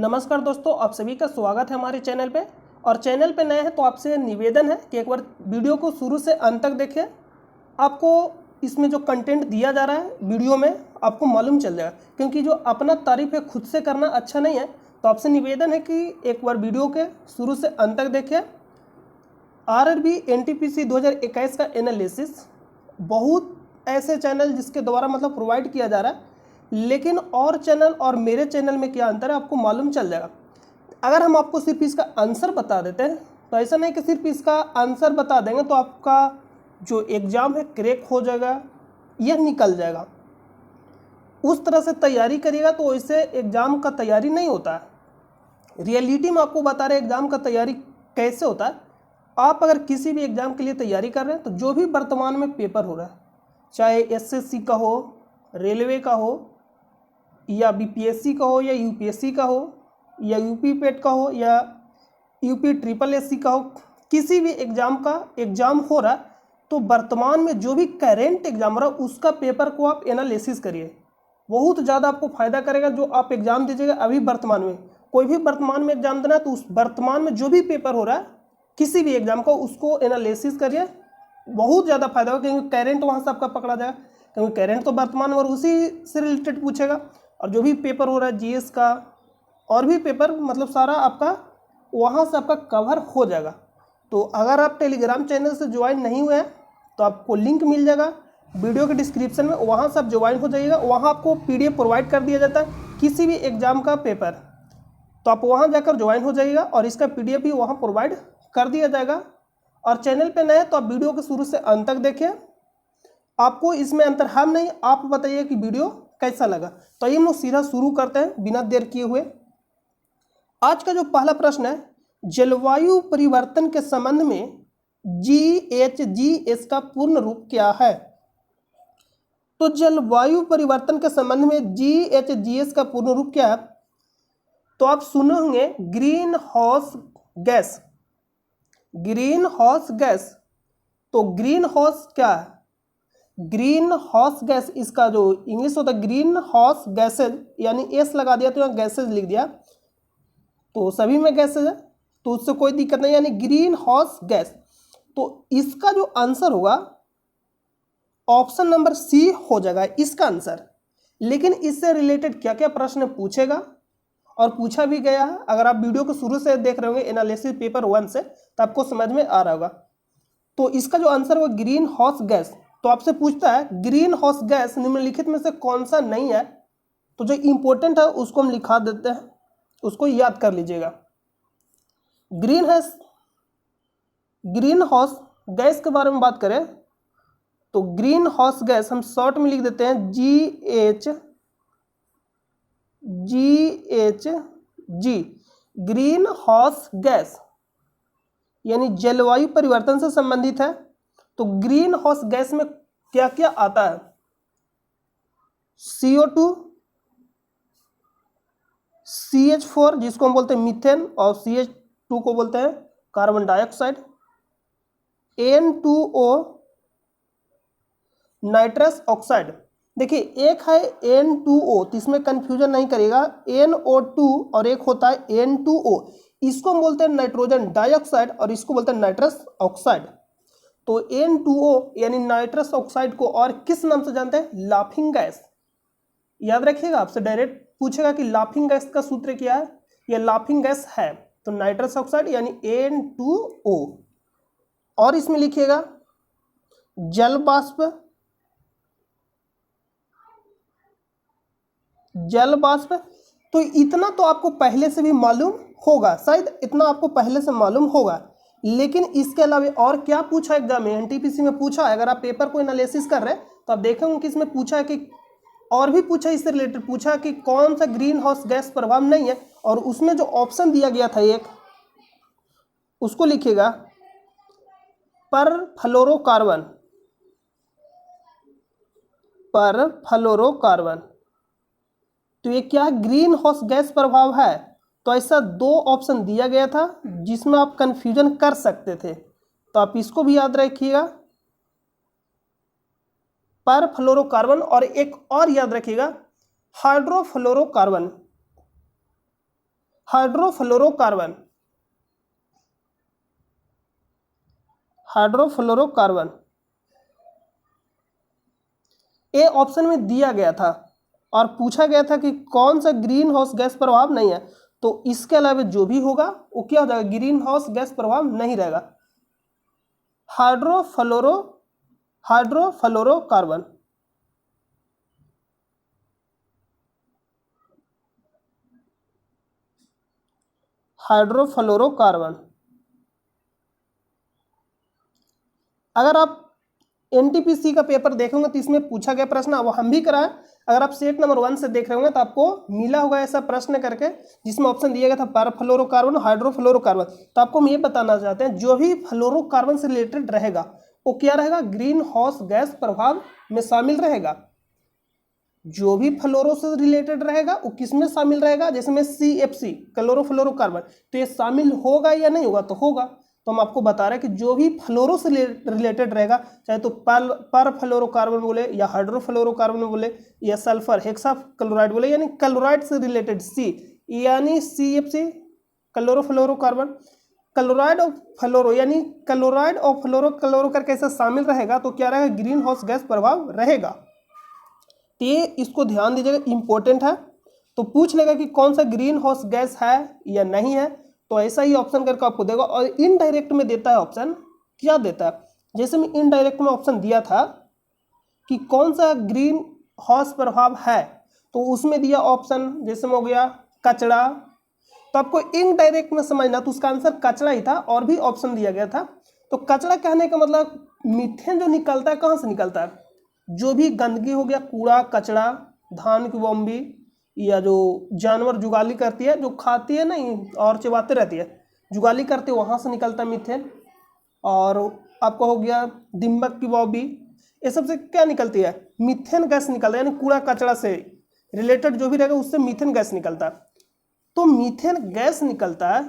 नमस्कार दोस्तों, आप सभी का स्वागत है हमारे चैनल पे। और चैनल पे नए हैं तो आपसे निवेदन है कि एक बार वीडियो को शुरू से अंत तक देखें। आपको इसमें जो कंटेंट दिया जा रहा है वीडियो में आपको मालूम चल जाएगा, क्योंकि जो अपना तारीफ है खुद से करना अच्छा नहीं है। तो आपसे निवेदन है कि एक बार वीडियो के शुरू से अंत तक देखें। आरआरबी एनटीपीसी 2021 का एनालिसिस बहुत ऐसे चैनल जिसके द्वारा मतलब प्रोवाइड किया जा रहा है, लेकिन और चैनल और मेरे चैनल में क्या अंतर है आपको मालूम चल जाएगा। अगर हम आपको सिर्फ इसका आंसर बता देते हैं तो ऐसा नहीं कि सिर्फ इसका आंसर बता देंगे तो आपका जो एग्ज़ाम है क्रैक हो जाएगा, यह निकल जाएगा। उस तरह से तैयारी करिएगा तो इससे एग्ज़ाम का तैयारी नहीं होता है। रियलिटी में आपको बता रहे एग्ज़ाम का तैयारी कैसे होता है। आप अगर किसी भी एग्ज़ाम के लिए तैयारी कर रहे हैं तो जो भी वर्तमान में पेपर हो रहा है, चाहे एसएससी का हो, रेलवे का हो, या बीपीएससी का हो, या यूपीएससी का हो, या यूपी पेट का हो, या यूपी ट्रिपल एससी का हो, किसी भी एग्ज़ाम का एग्ज़ाम हो रहा है तो वर्तमान में जो भी करेंट एग्ज़ाम हो रहा है उसका पेपर को आप एनालिसिस करिए। बहुत ज़्यादा आपको फ़ायदा करेगा। जो आप एग्ज़ाम दीजिएगा अभी वर्तमान में, कोई भी वर्तमान में एग्ज़ाम देना है तो उस वर्तमान में जो भी पेपर हो रहा है किसी भी एग्ज़ाम का उसको एनालिसिस करिए, बहुत ज़्यादा फायदा होगा। क्योंकि करेंट वहाँ से आपका पकड़ा जाएगा, क्योंकि करेंट तो वर्तमान और उसी से रिलेटेड पूछेगा। और जो भी पेपर हो रहा है जीएस का और भी पेपर मतलब सारा आपका वहाँ से आपका कवर हो जाएगा। तो अगर आप टेलीग्राम चैनल से ज्वाइन नहीं हुए हैं तो आपको लिंक मिल जाएगा वीडियो के डिस्क्रिप्शन में, वहाँ से आप ज्वाइन हो जाइएगा। वहाँ आपको पीडीएफ प्रोवाइड कर दिया जाता है किसी भी एग्ज़ाम का पेपर, तो आप वहाँ जाकर ज्वाइन हो जाइएगा और इसका पीडीएफ भी वहाँ प्रोवाइड कर दिया जाएगा। और चैनल पे नए तो आप वीडियो के शुरू से अंत तक देखें, आपको इसमें अंतर हम नहीं, आप बताइए कि वीडियो कैसा लगा। तो ये हम लोग सीधा शुरू करते हैं बिना देर किए हुए। आज का जो पहला प्रश्न है, जलवायु परिवर्तन के संबंध में GHGS का पूर्ण रूप क्या है? तो जलवायु परिवर्तन के संबंध में GHGS का पूर्ण रूप क्या है? तो आप सुने होंगे green house gas. Green house gas, तो ग्रीन हाउस क्या है? ग्रीन हाउस गैस, इसका जो इंग्लिश होता है ग्रीन हाउस गैसेज, यानी एस लगा दिया तो यहाँ गैसेज लिख दिया, तो सभी में गैसेज है तो उससे कोई दिक्कत नहीं, यानी ग्रीन हाउस गैस। तो इसका जो आंसर होगा ऑप्शन नंबर सी हो जाएगा इसका आंसर। लेकिन इससे रिलेटेड क्या क्या प्रश्न पूछेगा और पूछा भी गया है, अगर आप वीडियो को शुरू से देख रहे होंगे एनालिसिस पेपर 1 से तो आपको समझ में आ रहा होगा। तो इसका जो आंसर होगा ग्रीन हाउस गैस। तो आपसे पूछता है ग्रीन हाउस गैस निम्नलिखित में से कौन सा नहीं है, तो जो इंपॉर्टेंट है उसको हम लिखा देते हैं, उसको याद कर लीजिएगा। ग्रीन हाउस गैस के बारे में बात करें तो ग्रीन हाउस गैस हम शॉर्ट में लिख देते हैं GHG। ग्रीन हाउस गैस यानी जलवायु परिवर्तन से संबंधित है। तो ग्रीन हाउस गैस में क्या क्या आता है? CO2, CH4 जिसको हम बोलते हैं मीथेन, और CH2 को बोलते हैं carbon dioxide, N2O nitrous oxide. देखिए एक है N2O, तो इसमें कंफ्यूजन नहीं करिएगा, NO2 और एक होता है N2O, इसको हम बोलते हैं नाइट्रोजन डाइऑक्साइड और इसको बोलते हैं नाइट्रस ऑक्साइड। तो N2O यानी नाइट्रस ऑक्साइड को और किस नाम से जानते हैं? Laughing gas. याद रखिएगा, आपसे डायरेक्ट पूछेगा कि लाफिंग गैस का सूत्र क्या है, यह लाफिंग गैस है। तो नाइट्रस ऑक्साइड यानी N2O। और इसमें लिखिएगा जल वाष्प। जल वाष्प, तो इतना तो आपको पहले से भी मालूम होगा, शायद इतना आपको पहले से मालूम होगा। लेकिन इसके अलावा और क्या पूछा एग्जाम में, एनटीपीसी में पूछा है। अगर आप पेपर को एनालिसिस कर रहे हैं तो आप देखेंगे कि इसमें पूछा है कि, और भी पूछा इससे रिलेटेड, पूछा कि कौन सा ग्रीन हाउस गैस प्रभाव नहीं है, और उसमें जो ऑप्शन दिया गया था एक, उसको लिखिएगा पर फ्लोरोकार्बन। पर फ्लोरोकार्बन, तो ये क्या ग्रीन हाउस गैस प्रभाव है? तो ऐसा 2 ऑप्शन दिया गया था जिसमें आप कंफ्यूजन कर सकते थे, तो आप इसको भी याद रखिएगा, पर फ्लोरोकार्बन। और एक और याद रखिएगा hydrofluorocarbon. Hydrofluorocarbon, hydrofluorocarbon A option में दिया गया था और पूछा गया था कि कौन सा ग्रीन हाउस गैस प्रभाव नहीं है, तो इसके अलावा जो भी होगा वो क्या हो जाएगा, ग्रीन हाउस गैस प्रभाव नहीं रहेगा। Hydrofluorocarbon, hydrofluorocarbon. अगर आप एनटीपीसी का पेपर देखोगे तो इसमें पूछा गया प्रश्न, वो हम भी कराएं। अगर आप सेट नंबर 1 से देख रहे होंगे तो आपको मिला होगा ऐसा प्रश्न करके, जिसमें ऑप्शन दिया गया था परफ्लोरोकार्बन, हाइड्रोफ्लोरोकार्बन। तो आपको हम ये बताना चाहते हैं, जो भी फ्लोरोकार्बन से रिलेटेड रहेगा वो क्या रहेगा, ग्रीन हाउस गैस प्रभाव में शामिल रहेगा। जो भी फ्लोरो से रिलेटेड रहेगा वो किस में शामिल रहेगा, जैसे में CFC क्लोरोफ्लोरोकार्बन, तो ये शामिल होगा या नहीं होगा, तो होगा। तो हम आपको बता रहे हैं कि जो भी फ्लोरो से रिलेटेड रहेगा, चाहे तो पर फ्लोरोकार्बन बोले या हाइड्रोफ्लोरोकार्बन बोले या सल्फर हेक्सा क्लोराइड बोले, यानी क्लोराइड से रिलेटेड C यानी CFC क्लोरोफ्लोरोकार्बन, क्लोराइड और फ्लोरो यानी क्लोराइड और फ्लोरो करके ऐसा शामिल रहेगा, तो क्या रहेगा, ग्रीन हाउस गैस प्रभाव रहेगा। तो ये इसको ध्यान दीजिएगा, इंपॉर्टेंट है। तो पूछ लेगा कि कौन सा ग्रीन हाउस गैस है या नहीं है, तो ऐसा ही ऑप्शन करके आपको देगा। और इनडायरेक्ट में देता है ऑप्शन, क्या देता है, जैसे मैं इनडायरेक्ट में ऑप्शन दिया था कि कौन सा ग्रीन हाउस प्रभाव है, तो उसमें दिया ऑप्शन जैसे में हो गया कचरा, तो आपको इनडायरेक्ट में समझना, तो उसका आंसर कचरा ही था। और भी ऑप्शन दिया गया था। तो कचरा कहने का मतलब मीथेन जो निकलता है कहाँ से निकलता है, जो भी गंदगी हो गया, कूड़ा कचरा, धान की बॉम्बी, या जो जानवर जुगाली करती है, जो खाती है नहीं और चबाते रहती है, जुगाली करती है, वहाँ से निकलता है मीथेन। और आपको हो गया दिम्बक की बॉम्बी, ये सबसे क्या निकलती है, मीथेन गैस निकलता है, यानी कूड़ा कचरा से रिलेटेड जो भी रहेगा उससे मीथेन गैस निकलता है। तो मीथेन गैस निकलता है,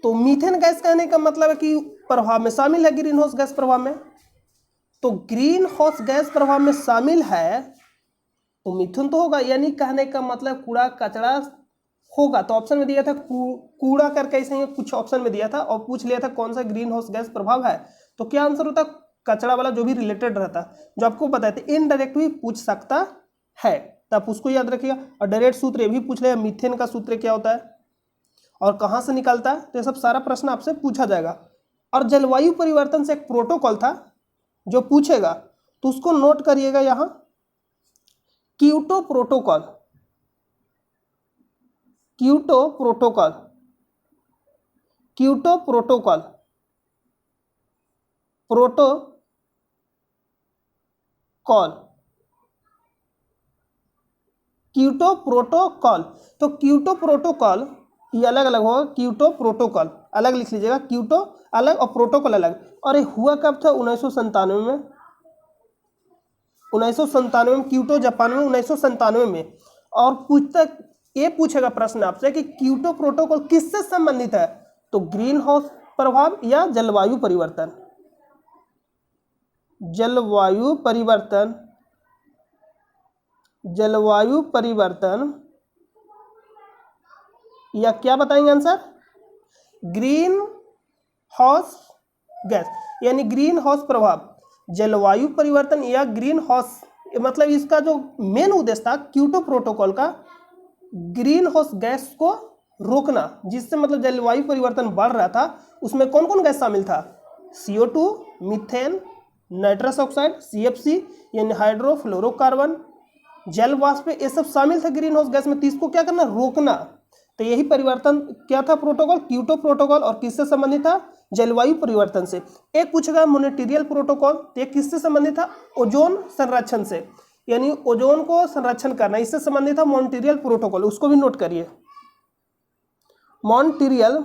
तो मीथेन गैस कहने का मतलब है कि प्रभाव में शामिल है, ग्रीन हाउस गैस प्रभाव में। तो ग्रीन हाउस गैस प्रभाव में शामिल है तो मिथुन तो होगा, यानी कहने का मतलब कूड़ा कचरा होगा। तो ऑप्शन में दिया था कूड़ा करके ऐसे ही कुछ ऑप्शन में दिया था और पूछ लिया था कौन सा ग्रीन हाउस गैस प्रभाव है, तो क्या आंसर होता, कचरा वाला जो भी रिलेटेड रहता, जो आपको बताए थे। इनडायरेक्ट भी पूछ सकता है, तो आप उसको याद रखिएगा। और डायरेक्ट सूत्र ये भी पूछ लेगा, मीथेन का सूत्र क्या होता है और कहाँ से निकलता है, तो ये सब सारा प्रश्न आपसे पूछा जाएगा। और जलवायु परिवर्तन से एक प्रोटोकॉल था जो पूछेगा, तो उसको नोट करिएगा यहाँ, Kyoto protocol, Kyoto protocol, Kyoto protocol, protocol, Kyoto protocol. तो क्योटो प्रोटोकॉल ये अलग अलग होगा, क्योटो प्रोटोकॉल अलग लिख लीजिएगा, क्योटो अलग और प्रोटोकॉल अलग। और ये हुआ कब था, 1997 में, 1997 में, क्योटो जापान में 1997 में। और ये पूछेगा प्रश्न आपसे कि क्योटो प्रोटोकॉल किससे संबंधित है, तो ग्रीन हाउस प्रभाव या जलवायु परिवर्तन, जलवायु परिवर्तन, जलवायु परिवर्तन, या क्या बताएंगे आंसर, ग्रीन हाउस गैस, यानी ग्रीन हाउस प्रभाव, जलवायु परिवर्तन या ग्रीन हाउस। मतलब इसका जो मेन उद्देश्य था क्योटो प्रोटोकॉल का, ग्रीन हाउस गैस को रोकना, जिससे मतलब जलवायु परिवर्तन बढ़ रहा था। उसमें कौन कौन गैस शामिल था, CO2, methane, nitrous oxide, CFC यानी हाइड्रोफ्लोरोकार्बन, जल वाष्प, ये सब शामिल था ग्रीन हाउस गैस में। तो इसको क्या करना, रोकना। तो यही परिवर्तन क्या था, प्रोटोकॉल, क्योटो प्रोटोकॉल। और किससे संबंधित था, जलवायु परिवर्तन से। एक पूछेगा मॉन्ट्रियल प्रोटोकॉल, तो ये किससे संबंधित था, ओजोन संरक्षण से, यानी ओजोन को संरक्षण करना, इससे संबंधित था मॉन्ट्रियल प्रोटोकॉल, उसको भी नोट करिए। Montreal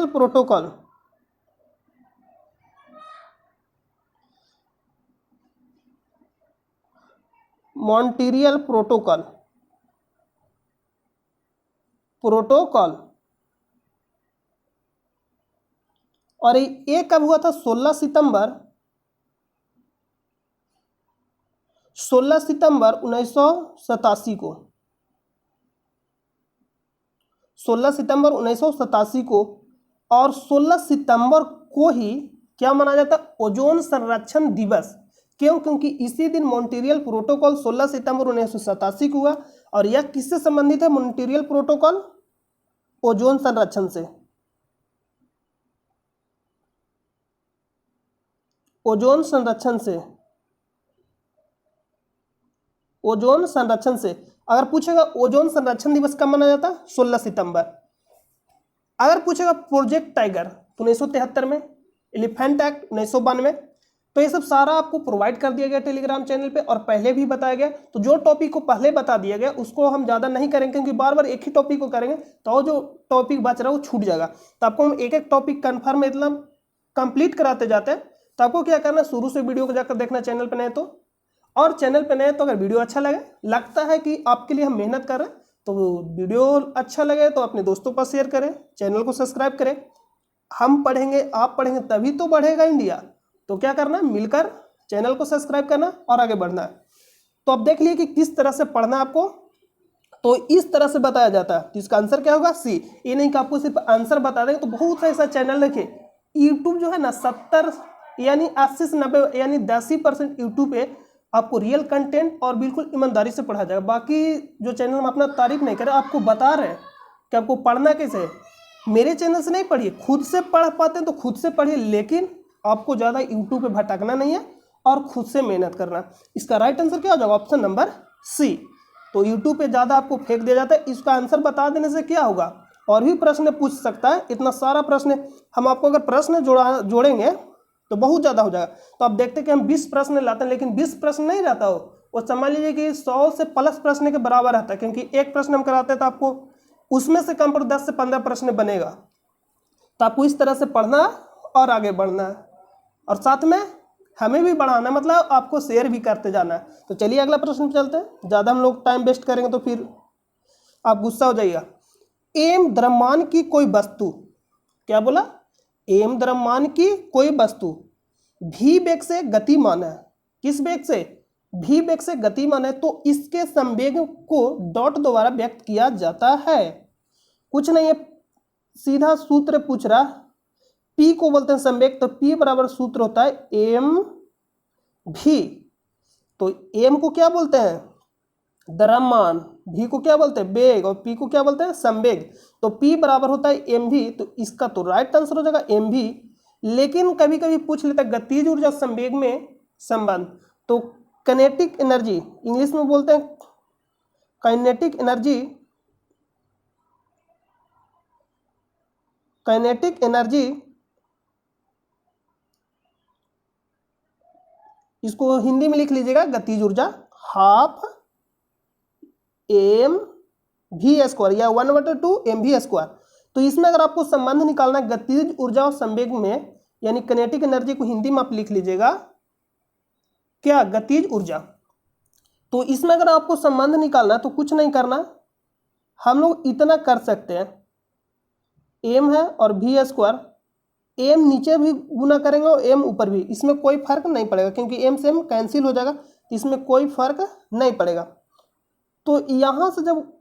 protocol, Montreal protocol, protocol. और ये कब हुआ था, 16 सितंबर 1987 को, 16 सितंबर 1987 को, और 16 सितंबर को ही क्या मनाया जाता है, ओजोन संरक्षण दिवस। क्यों? क्योंकि इसी दिन मॉन्ट्रियल प्रोटोकॉल 16 सितंबर 1987 को हुआ, और यह किससे संबंधित है मॉन्ट्रियल प्रोटोकॉल? ओजोन संरक्षण से। ओजोन संरक्षण से, ओजोन संरक्षण से। अगर पूछेगा ओजोन संरक्षण दिवस कब मनाया जाता है, 16 सितंबर। अगर पूछेगा प्रोजेक्ट टाइगर तो 1973 में, एलिफेंट एक्ट 1992, तो ये सब सारा आपको प्रोवाइड कर दिया गया टेलीग्राम चैनल पे, और पहले भी बताया गया। तो जो टॉपिक को पहले बता दिया गया उसको हम ज़्यादा नहीं करेंगे, क्योंकि बार बार एक ही टॉपिक को करेंगे तो जो टॉपिक बच रहा है वो छूट जाएगा। तो आपको हम एक एक टॉपिक कन्फर्म मतलब कंप्लीट कराते जाते हैं। तो आपको क्या करना है, शुरू से वीडियो को जाकर देखना चैनल पर नए तो, और चैनल पर नए तो अगर वीडियो अच्छा लगे, लगता है कि आपके लिए हम मेहनत कर रहे हैं, तो वीडियो अच्छा लगे तो अपने दोस्तों पर शेयर करें, चैनल को सब्सक्राइब करें। हम पढ़ेंगे, आप पढ़ेंगे, तभी तो बढ़ेगा इंडिया। तो क्या करना है, मिलकर चैनल को सब्सक्राइब करना और आगे बढ़ना है। तो अब देख लिए कि किस तरह से पढ़ना है आपको। तो इस तरह से बताया जाता है। तो इसका आंसर क्या होगा, सी। ये नहीं कि आपको सिर्फ आंसर बता देंगे। तो बहुत सा ऐसा चैनल देखिए, यूट्यूब जो है ना 70 यानी 80 से 90 यानी 10% यूट्यूब पे आपको रियल कंटेंट और बिल्कुल ईमानदारी से पढ़ा जाएगा। बाकी जो चैनल हम अपना तारीफ नहीं करें, आपको बता रहे हैं कि आपको पढ़ना कैसे है। मेरे चैनल से नहीं पढ़िए, खुद से पढ़ पाते हैं तो खुद से पढ़िए, लेकिन आपको ज़्यादा यूट्यूब पे भटकना नहीं है और खुद से मेहनत करना। इसका राइट आंसर क्या हो जाएगा, ऑप्शन नंबर सी। तो यूट्यूब पे ज़्यादा आपको फेंक दिया जाता है। इसका आंसर बता देने से क्या होगा, और भी प्रश्न पूछ सकता है। इतना सारा प्रश्न हम आपको अगर प्रश्न जोड़ेंगे तो बहुत ज़्यादा हो जाएगा। तो आप देखते हैं कि हम 20 प्रश्न लाते हैं, लेकिन 20 प्रश्न नहीं रहता हो, वो समझ लीजिए कि 100 से प्लस प्रश्न के बराबर रहता है। क्योंकि एक प्रश्न हम कराते हैं तो आपको उसमें से कम पर 10 से 15 प्रश्न बनेगा। तो आपको इस तरह से पढ़ना और आगे बढ़ना है, और साथ में हमें भी बढ़ाना, मतलब आपको शेयर भी करते जाना है। तो चलिए अगला प्रश्न पे चलते हैं। ज़्यादा हम लोग टाइम वेस्ट करेंगे तो फिर आप गुस्सा हो जाइएगा। एम द्रव्यमान की कोई वस्तु, क्या बोला, एम द्रव्यमान की कोई वस्तु भी वेग से गतिमान है। किस वेग से, भी वेग से गतिमान है, तो इसके संवेग को डॉट द्वारा व्यक्त किया जाता है। कुछ नहीं है, सीधा सूत्र पूछ रहा, पी को बोलते हैं संवेग। तो पी बराबर सूत्र होता है एम भी। तो एम को क्या बोलते हैं, द्रव्यमान, भी को क्या बोलते हैं वेग, और पी को क्या बोलते हैं संवेग। तो पी बराबर होता है एम भी। तो इसका तो राइट आंसर हो जाएगा एम भी। लेकिन कभी कभी पूछ लेता है गतिज ऊर्जा संवेग में संबंध। तो काइनेटिक एनर्जी, इंग्लिश में बोलते हैं काइनेटिक एनर्जी, काइनेटिक एनर्जी, इसको हिंदी में लिख लीजिएगा गतिज ऊर्जा हाफ एम भी स्क्वायर या 1/2 एम भी स्क्वायर। तो इसमें अगर आपको संबंध निकालना है गतिज ऊर्जा और संवेग में, यानी काइनेटिक एनर्जी को हिंदी में आप लिख लीजिएगा क्या, गतिज ऊर्जा। तो इसमें अगर आपको संबंध निकालना है तो कुछ नहीं करना, हम लोग इतना कर सकते हैं, एम है और भी स्क्वायर, एम नीचे भी गुना करेंगे और एम ऊपर भी, इसमें कोई फर्क नहीं पड़ेगा क्योंकि एम से एम कैंसिल हो जाएगा, इसमें कोई फर्क नहीं पड़ेगा। तो यहाँ से जब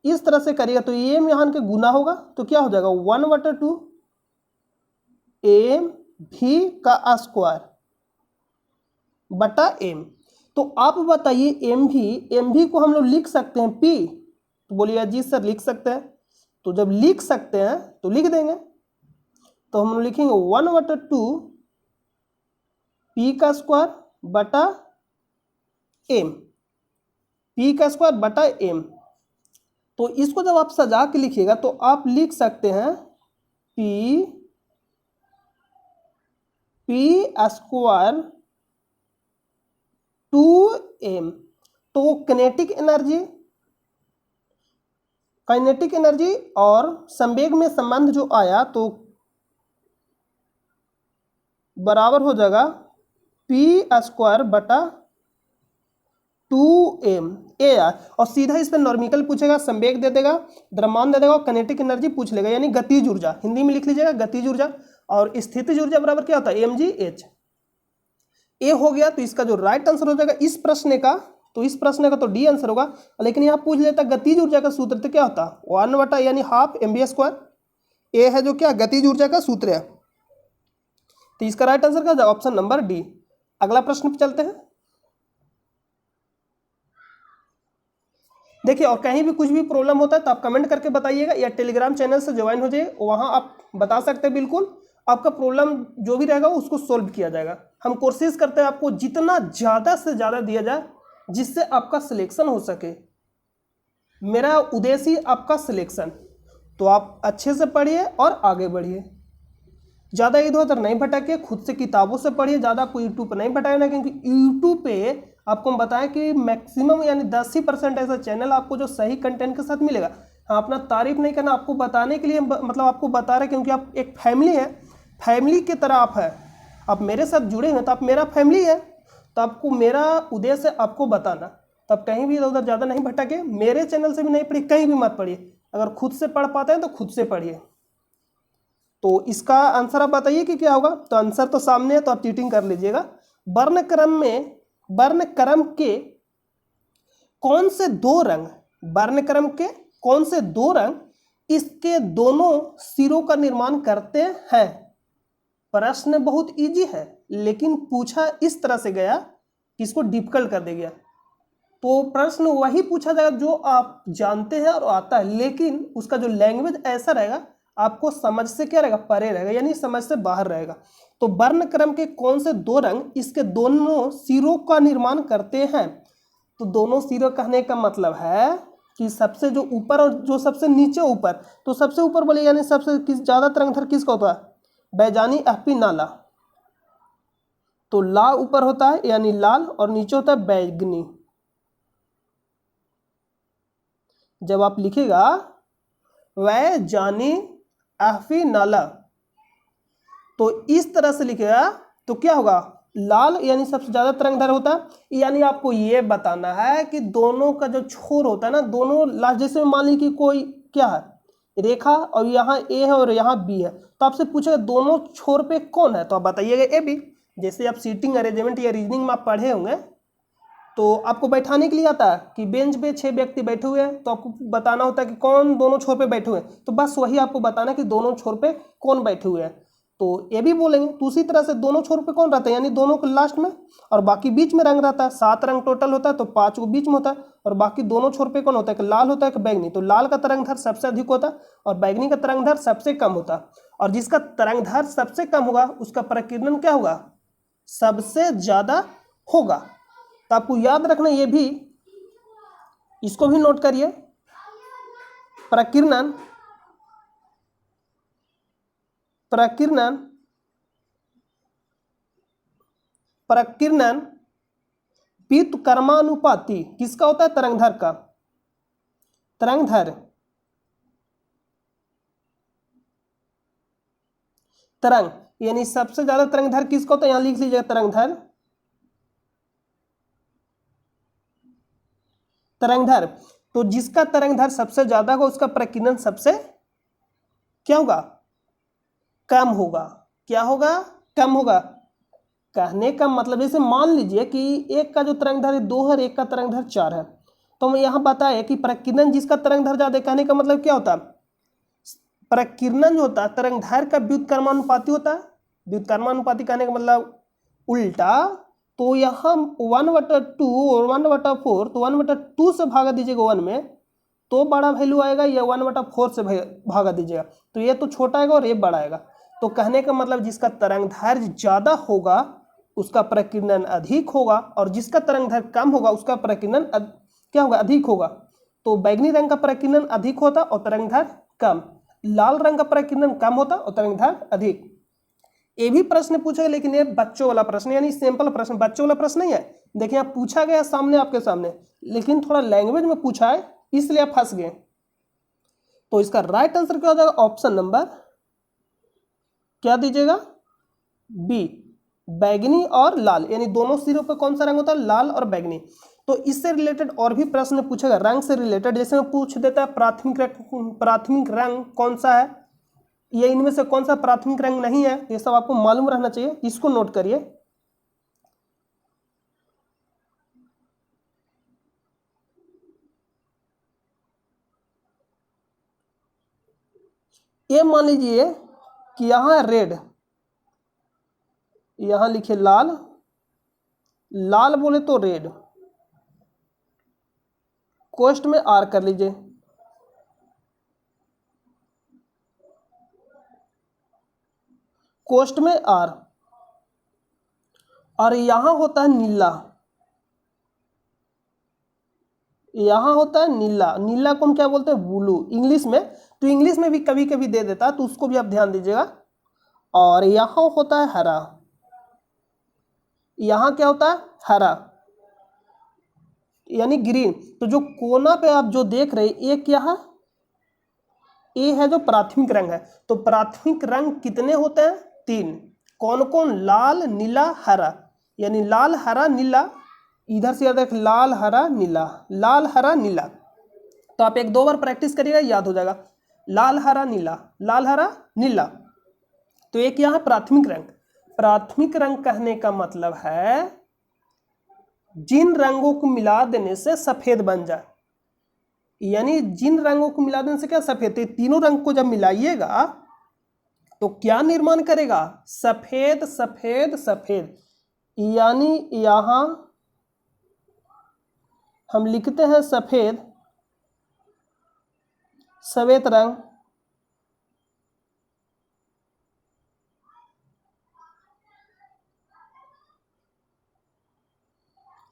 इस तरह से करिएगा तो एम यहाँ के गुना होगा, तो क्या हो जाएगा 1/2 एम भी का स्क्वायर बटा एम। तो आप बताइए एम भी को हम लोग लिख सकते हैं पी, तो बोलिए जी सर लिख सकते हैं। तो जब लिख सकते हैं तो लिख देंगे, तो हम लोग लिखेंगे 1/2 पी का स्क्वायर बटा एम, पी का स्क्वायर बटा एम। तो इसको जब आप सजा के लिखिएगा तो आप लिख सकते हैं पी स्क्वायर 2m। तो काइनेटिक एनर्जी और संवेग में संबंध जो आया तो बराबर हो जाएगा पी स्क्वायर बटा 2m ए आर। और सीधा इस पर नॉर्मिकल पूछेगा, संवेग दे देगा, द्रव्यमान दे देगा और काइनेटिक एनर्जी पूछ लेगा, यानी गतिज ऊर्जा हिंदी में लिख लीजिएगा गतिज ऊर्जा। और स्थितिज ऊर्जा बराबर क्या होता है mgh। ए हो गया, तो इसका जो राइट आंसर हो जाएगा इस प्रश्न का, तो इस प्रश्न का तो डी आंसर होगा। लेकिन यहाँ पूछ लेता गतिज ऊर्जा का सूत्र, तो क्या होता 1 यानी हाफ mv²। ए है जो क्या गतिज ऊर्जा का सूत्र है, तो इसका राइट आंसर क्या होगा ऑप्शन नंबर डी। अगला प्रश्न पे चलते हैं। देखिए, और कहीं भी कुछ भी प्रॉब्लम होता है तो आप कमेंट करके बताइएगा, या टेलीग्राम चैनल से ज्वाइन हो जाइए, वहाँ आप बता सकते हैं। बिल्कुल आपका प्रॉब्लम जो भी रहेगा उसको सोल्व किया जाएगा। हम कोशिश करते हैं आपको जितना ज़्यादा से ज़्यादा दिया जाए जिससे आपका सिलेक्शन हो सके। मेरा उद्देश्य ही आपका सिलेक्शन। तो आप अच्छे से पढ़िए और आगे बढ़िए, ज़्यादा इधर उधर नहीं भटकिए, खुद से किताबों से पढ़िए, ज़्यादा आपको यूट्यूब पर नहीं भटकना, क्योंकि यूट्यूब पे आपको हम बताएं कि मैक्सिमम यानी 10% ऐसा चैनल आपको जो सही कंटेंट के साथ मिलेगा। हाँ, अपना तारीफ नहीं करना, आपको बताने के लिए मतलब आपको बता रहे, क्योंकि आप एक फैमिली है, फैमिली की तरह आप है, आप मेरे साथ जुड़े हैं तो आप मेरा फैमिली है। तो आपको मेरा उद्देश्य आपको बताना, तो आप कहीं भी इधर उधर ज़्यादा नहीं भटके, मेरे चैनल से भी नहीं पढ़िए, कहीं भी मत पढ़िए। अगर खुद से पढ़ पाते हैं तो खुद से पढ़िए। तो इसका आंसर आप बताइए कि क्या होगा। तो आंसर तो सामने है, तो आप चीटिंग कर लीजिएगा। वर्णक्रम के कौन से दो रंग, वर्णक्रम के कौन से दो रंग इसके दोनों सिरों का निर्माण करते हैं। प्रश्न बहुत इजी है, लेकिन पूछा इस तरह से गया कि इसको डिफिकल्ट कर दे गया। तो प्रश्न वही पूछा जाएगा जो आप जानते हैं और आता है, लेकिन उसका जो लैंग्वेज ऐसा रहेगा आपको समझ से क्या रहेगा, परे रहेगा, यानी समझ से बाहर रहेगा। तो वर्णक्रम के कौन से दो रंग इसके दोनों सिरों का निर्माण करते हैं। तो दोनों सिरों कहने का मतलब है कि सबसे जो ऊपर और जो सबसे नीचे ऊपर, तो सबसे ऊपर बोले यानी सबसे किस ज़्यादा तरंगधर किसका होता है, बैजानी एफपी नाला। तो ला ऊपर होता है यानी लाल, और नीचे होता है बैगनी। जब आप लिखेगा वह जानी एफपी नाला, तो इस तरह से लिखेगा तो क्या होगा, लाल यानी सबसे ज्यादा तरंगधर होता है। यानी आपको ये बताना है कि दोनों का जो छोर होता है ना, दोनों लास्ट, जैसे मान ली कि कोई क्या है रेखा और यहाँ ए है और यहाँ बी है, तो आपसे पूछेगा दोनों छोर पे कौन है, तो आप बताइएगा ए बी। जैसे आप सीटिंग अरेंजमेंट या रीजनिंग में आप पढ़े होंगे, तो आपको बैठाने के लिए आता है कि बेंच पे 6 व्यक्ति बैठे हुए हैं, तो आपको बताना होता है कि कौन दोनों छोर पे बैठे हुए हैं। तो बस वही आपको बताना है कि दोनों छोर पे कौन बैठे हुए हैं। तो ये भी बोलेंगे। तो उसी तरह से दोनों छोर पे कौन रहता है, यानी दोनों के लास्ट में, और बाकी बीच में रंग रहता है। 7 रंग टोटल होता है, तो 5 को बीच में होता है, और बाकी दोनों छोर पे कौन होता है, कि लाल होता है कि बैगनी। तो लाल का तरंगधर सबसे अधिक होता है और बैगनी का तरंगधर सबसे कम होता है। और जिसका तरंगधर सबसे कम होगा उसका प्रकीर्णन क्या होगा, सबसे ज्यादा होगा। तो आपको याद रखना ये भी, इसको भी नोट करिए। प्रकीर्णन प्रकीर्णन प्रकीर्णन व्युत्क्रमानुपाती किसका होता है, तरंगधर का। तरंगधर तरंग यानी सबसे ज्यादा तरंगधर किसका होता है, यहां लिख लीजिएगा तरंगधर। तरंगधर, तो जिसका तरंगधर सबसे ज्यादा होगा उसका प्रकीर्णन सबसे क्या होगा, कम होगा। क्या होगा, कम होगा। कहने का मतलब जैसे मान लीजिए कि एक का जो तरंगधर है 2 है और एक का तरंगधर 4 है, तो हम यहाँ बताए कि प्रकीर्णन जिसका तरंगधर ज्यादा, कहने का मतलब क्या होता है, प्रकीर्णन जो होता है तरंगधर का व्युत्क्रमानुपाती होता है। व्युत्क्रमानुपाती कहने का मतलब उल्टा। तो यहाँ 1/2 और 1/4, तो 1/2 से भागा दीजिएगा 1 में, तो बड़ा वैल्यू आएगा, या 1/4 से भागा दीजिएगा तो ये तो छोटा आएगा और ये बड़ा आएगा। तो कहने का मतलब जिसका तरंगधर ज्यादा होगा उसका प्रकीर्णन अधिक होगा, और जिसका तरंगधर कम होगा उसका प्रकीर्णन क्या होगा, अधिक होगा। तो बैगनी रंग का प्रकीर्णन अधिक होता और तरंगधर कम, लाल रंग का प्रकीर्णन कम होता और तरंगधर अधिक। ये भी प्रश्न पूछेगा, लेकिन ये बच्चों वाला प्रश्न यानी सिंपल प्रश्न, बच्चों वाला प्रश्न नहीं है। देखिए आप पूछा गया सामने आपके सामने, लेकिन थोड़ा लैंग्वेज में पूछा है इसलिए आप फंस गए। तो इसका राइट आंसर क्या हो जाएगा, ऑप्शन नंबर क्या दीजिएगा, बी, बैगनी और लाल, यानी दोनों सिरों पर कौन सा रंग होता है, लाल और बैगनी। तो इससे रिलेटेड और भी प्रश्न पूछेगा रंग से रिलेटेड, जैसे मैं पूछ देता है प्राथमिक रंग कौन सा है, ये इनमें से कौन सा प्राथमिक रंग नहीं है, ये सब आपको मालूम रहना चाहिए, इसको नोट करिए। ये मान लीजिए कि यहाँ है रेड, यहाँ लिखे लाल, लाल बोले तो रेड, कोष्ठ में आर कर लीजिए, कोष्ठ में आर, और यहां होता है नीला, यहां होता है नीला, नीला को हम क्या बोलते हैं, ब्लू इंग्लिश में, तो इंग्लिश में भी कभी कभी दे देता है, तो उसको भी आप ध्यान दीजिएगा। और यहां होता है हरा, यहां क्या होता है, हरा यानी ग्रीन। तो जो कोना पे आप जो देख रहे हैं, ये क्या है, ये है जो प्राथमिक रंग है। तो प्राथमिक रंग कितने होते हैं, 3। कौन कौन, लाल नीला हरा, यानी लाल हरा नीला, इधर से याद रख, लाल हरा नीला, लाल हरा नीला। तो आप 1-2 बार प्रैक्टिस करिएगा, याद हो जाएगा, लाल हरा नीला, लाल हरा नीला। तो एक यहाँ है प्राथमिक रंग। प्राथमिक रंग कहने का मतलब है जिन रंगों को मिला देने से सफेद बन जाए, यानी जिन रंगों को मिला देने से क्या, सफेद। तो तीनों रंग को जब मिलाइएगा तो क्या निर्माण करेगा, सफेद सफेद सफेद। यानी यहां हम लिखते हैं सफेद, श्वेत रंग,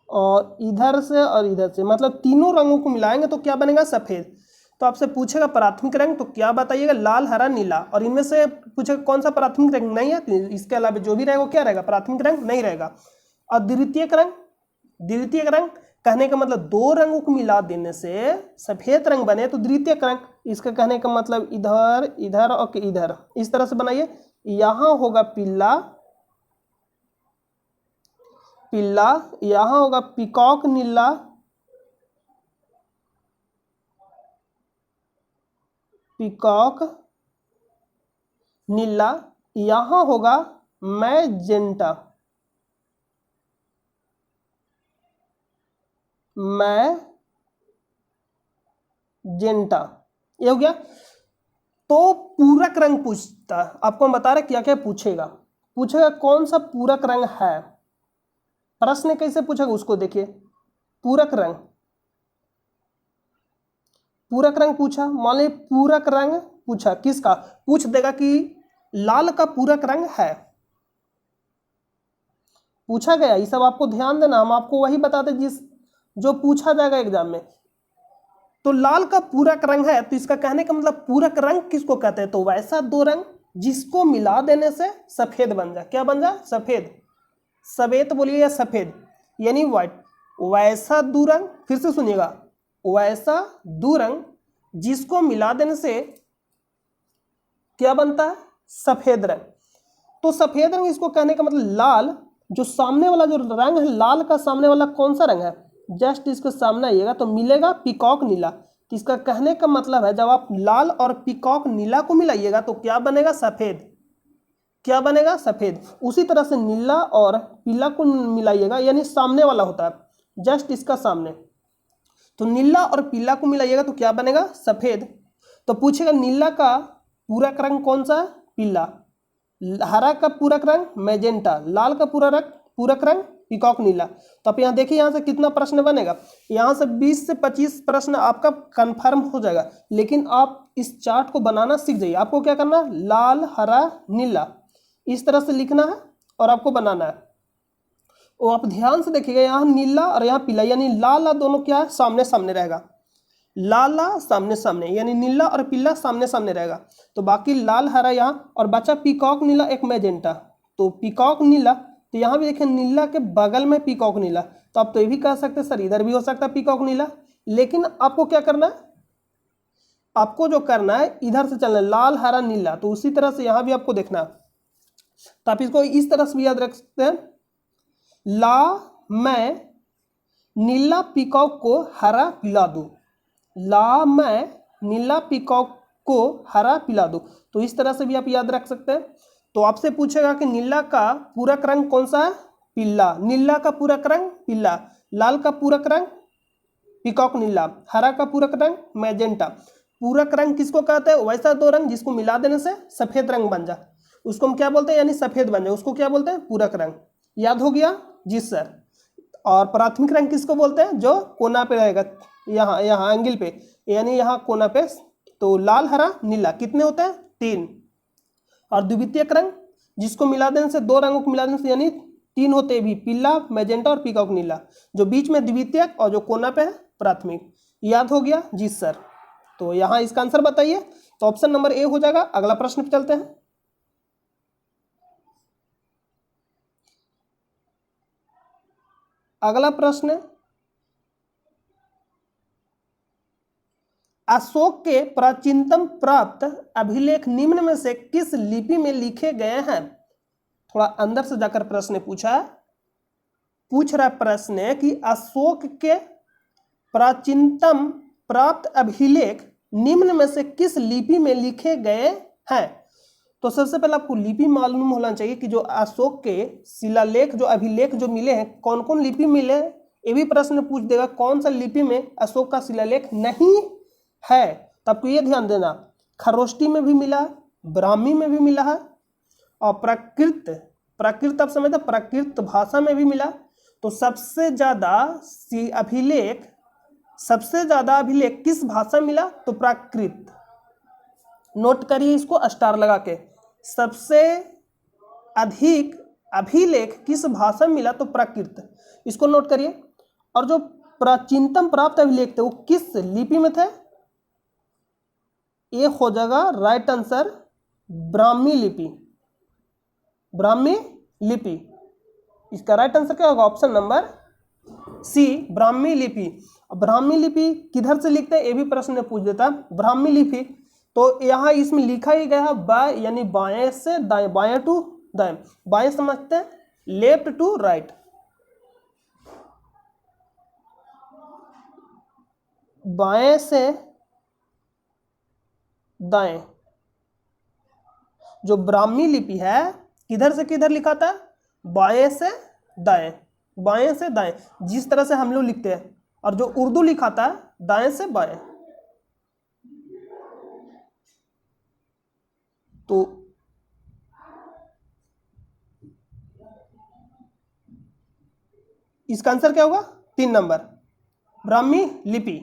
और इधर से और इधर से, मतलब तीनों रंगों को मिलाएंगे तो क्या बनेगा, सफेद। तो आपसे पूछेगा प्राथमिक रंग, तो क्या बताइएगा, लाल हरा नीला, और इनमें से पूछेगा कौन सा प्राथमिक रंग नहीं है, तो इसके अलावा जो भी रहेगा वो क्या रहेगा, प्राथमिक रंग नहीं रहेगा। और द्वितीयक रंग, द्वितीयक रंग कहने का मतलब 2 रंगों को मिला देने से सफेद रंग बने तो द्वितीयक रंग। इसका कहने का मतलब इधर इधर और इधर, इस तरह से बनाइए। यहां होगा पीला, पीला, यहां होगा पीकॉक नीला, पीकॉक नीला, यहां होगा मैजेंटा, मैजेंटा। ये हो गया। तो पूरक रंग पूछता है, आपको हम बता रहे क्या क्या पूछेगा, पूछेगा कौन सा पूरक रंग है। प्रश्न कैसे पूछेगा उसको देखिए, पूरक रंग, पूरक रंग पूछा, मान लीजिए पूरक रंग पूछा किसका, पूछ देगा कि लाल का पूरक रंग है, पूछा गया। ये सब आपको ध्यान देना, हम आपको वही बताते जिस जो पूछा जाएगा एग्जाम में। तो लाल का पूरक रंग है, तो इसका कहने का मतलब पूरक रंग किसको कहते हैं, तो वैसा 2 रंग जिसको मिला देने से सफेद बन जाए। क्या बन जाए, सफेद, सफेद बोलिए या सफेद, यानी व्हाइट। वैसा 2 रंग, फिर से सुनिएगा, वैसा 2 रंग जिसको मिला देने से क्या बनता है, सफेद रंग। तो सफेद रंग इसको कहने का मतलब लाल, जो सामने वाला जो रंग है, लाल का सामने वाला कौन सा रंग है, जस्ट इसके सामने आइएगा तो मिलेगा पीकॉक नीला। तो इसका कहने का मतलब है जब आप लाल और पीकॉक नीला को मिलाइएगा तो क्या बनेगा, सफेद। क्या बनेगा, सफेद। उसी तरह से नीला और पीला को मिलाइएगा, यानी सामने वाला होता है, जस्ट इसका सामने। तो नीला और पीला को मिलाइएगा तो क्या बनेगा, सफेद। तो पूछेगा नीला का पूरक रंग कौन सा है, पीला, हरा का पूरक रंग मैजेंटा, लाल का पूरक रंग पीकॉक नीला। तो आप यहाँ देखिए, यहाँ से कितना प्रश्न बनेगा, यहाँ से 20 से 25 प्रश्न आपका कंफर्म हो जाएगा। लेकिन आप इस चार्ट को बनाना सीख जाइए। आपको क्या करना है, लाल हरा नीला इस तरह से लिखना है और आपको बनाना है। वो आप ध्यान से देखिएगा, यहाँ नीला और यहाँ पीला, यानी लाल दोनों क्या है, सामने सामने रहेगा, लाला सामने सामने, यानी नीला और पीला सामने सामने रहेगा। तो बाकी लाल हरा यहाँ, और बचा पीकॉक नीला एक मैजेंटा। तो पीकॉक नीला, तो यहाँ भी देखिए नीला के बगल में पीकॉक नीला। तो आप तो ये भी कह सकते हैं सर इधर भी हो सकता है पीकॉक नीला, लेकिन आपको क्या करना है, आपको जो करना है इधर से चलना है, लाल हरा नीला। तो उसी तरह से यहाँ भी आपको देखना है। तो आप इसको इस तरह से भी याद रख सकते हैं, मैं नीला पीकॉक को हरा पिला दूं, मैं नीला पीकॉक को हरा पिला दूं। तो इस तरह से भी आप याद रख सकते हैं। तो आपसे पूछेगा कि नीला का पूरक रंग कौन सा है, पीला, नीला का पूरक रंग पीला, लाल का पूरक रंग पीकॉक नीला, हरा का पूरक रंग मैजेंटा। पूरक रंग किसको कहते हैं? वैसा दो रंग जिसको मिला देने से सफेद रंग बन जाए उसको हम क्या बोलते हैं? यानी सफेद बन जाए उसको क्या बोलते हैं? पूरक रंग। याद हो गया? जी सर। और प्राथमिक रंग किसको बोलते हैं? जो कोना पे रहेगा, यहाँ यहाँ एंगल पे, यानी यहाँ कोना पे। तो लाल, हरा, नीला कितने होते हैं? 3। और द्वितीयक रंग जिसको मिला देने से, दो रंगों को मिला देने से यानी 3 होते भी, पीला, मैजेंटा और पीकॉक नीला। जो बीच में द्वितीयक और जो कोना पे है प्राथमिक। याद हो गया? जी सर। तो यहाँ इसका आंसर बताइए। तो ऑप्शन नंबर ए हो जाएगा। अगला प्रश्न पे चलते हैं। अगला प्रश्न, अशोक के प्राचीनतम प्राप्त अभिलेख निम्न में से किस लिपि में लिखे गए हैं? थोड़ा अंदर से जाकर प्रश्न पूछ रहा प्रश्न है कि अशोक के प्राचीनतम प्राप्त अभिलेख निम्न में से किस लिपि में लिखे गए हैं? तो सबसे पहले आपको लिपि मालूम होना चाहिए कि जो अशोक के शिलालेख, जो अभिलेख जो मिले हैं, कौन कौन लिपि मिले हैं। ये भी प्रश्न पूछ देगा कौन सा लिपि में अशोक का शिलालेख नहीं है। तो आपको ये ध्यान देना, खरोष्टी में भी मिला, ब्राह्मी में भी मिला है, और प्राकृत आप समझते, प्राकृत भाषा में भी मिला। तो सबसे ज्यादा अभिलेख किस भाषा मिला? तो प्राकृत। नोट करिए इसको स्टार लगा के, सबसे अधिक अभिलेख किस भाषा में मिला? तो प्राकृत। इसको नोट करिए। और जो प्राचीनतम प्राप्त अभिलेख थे वो किस लिपि में थे? ये हो जाएगा राइट आंसर, ब्राह्मी लिपि। इसका राइट आंसर क्या होगा? ऑप्शन नंबर सी, ब्राह्मी लिपि। ब्राह्मी लिपि किधर से लिखते हैं ये भी प्रश्न पूछ देता। ब्राह्मी लिपि तो यहाँ इसमें लिखा ही गया है बाय, यानी बाएं से दाएं, बाएं टू दाएं, बाएं समझते हैं, लेफ्ट टू राइट। बाएं से दाएं। जो ब्राह्मी लिपि है किधर से किधर लिखा था? बाएं से दाएं, बाएं से दाएं, जिस तरह से हम लोग लिखते हैं। और जो उर्दू लिखा था दाएं से बाएं। तो इसका आंसर क्या होगा? 3 नंबर, ब्राह्मी लिपि।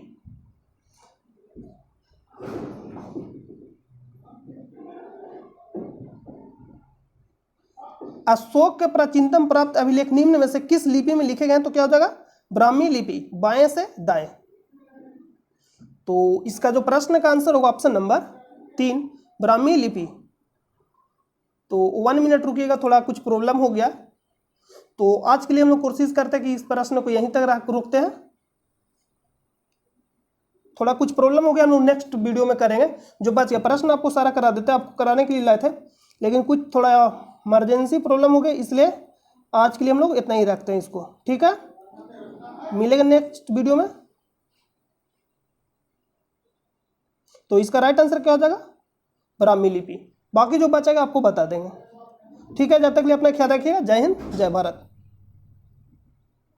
अशोक के प्राचीनतम प्राप्त अभिलेख निम्न में से किस लिपि में लिखे गए हैं? तो क्या हो जाएगा? ब्राह्मी लिपि, बाएं से दाएं। तो इसका जो प्रश्न का आंसर होगा ऑप्शन नंबर 3, ब्राह्मी लिपि। तो 1 मिनट रुकिएगा, थोड़ा कुछ प्रॉब्लम हो गया। तो आज के लिए हम लोग कोशिश करते हैं कि इस प्रश्न को यहीं तक रोकते हैं। थोड़ा कुछ प्रॉब्लम हो गया, हम लोग नेक्स्ट वीडियो में करेंगे। जो बच गया प्रश्न आपको सारा करा देते हैं, आपको कराने के लिए लाए थे, लेकिन कुछ थोड़ा इमरजेंसी प्रॉब्लम हो गई, इसलिए आज के लिए हम लोग इतना ही रखते हैं इसको। ठीक है, मिलेगा नेक्स्ट वीडियो में। तो इसका राइट आंसर क्या हो जाएगा? ब्राह्मी लिपि। बाकी जो बचेगा आपको बता देंगे। ठीक है, जब तक के लिए अपना ख्याल रखिएगा। जय हिंद, जय भारत।